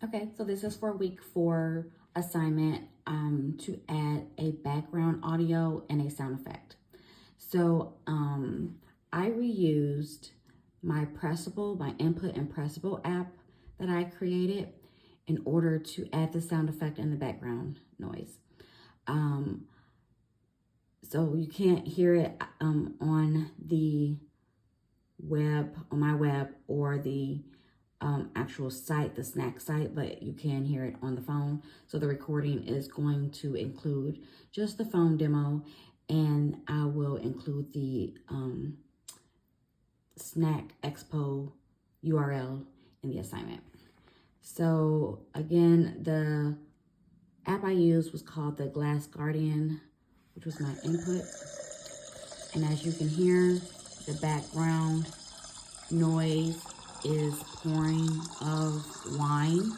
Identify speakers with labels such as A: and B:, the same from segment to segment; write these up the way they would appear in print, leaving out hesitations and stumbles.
A: Okay, so this is for week 4 assignment to add a background audio and a sound effect. So I reused my Pressable, my Input and Pressable app that I created in order to add the sound effect and the background noise. So you can't hear it on the web, on my web, or the actual site, the snack site, but you can hear it on the phone. So the recording is going to include just the phone demo, and I will include the Snack Expo URL in the assignment. So again, the app I used was called the Glass Guardian, which was my input. And as you can hear, the background noise is pouring of wine,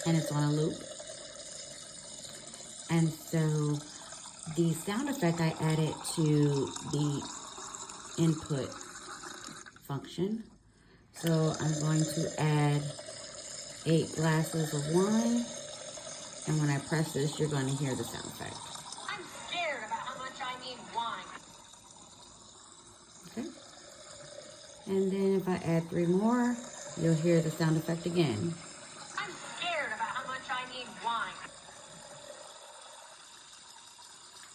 A: and it's on a loop. And so the sound effect I added to the input function. So I'm going to add 8 glasses of wine, and when I press this, you're going to hear the sound effect.
B: I'm scared about how much I need wine.
A: Okay. And then if I add 3 more, you'll hear the sound effect again.
B: I'm scared about how much I need wine.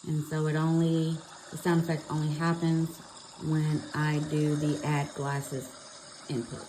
A: And so the sound effect only happens when I do the add glasses input.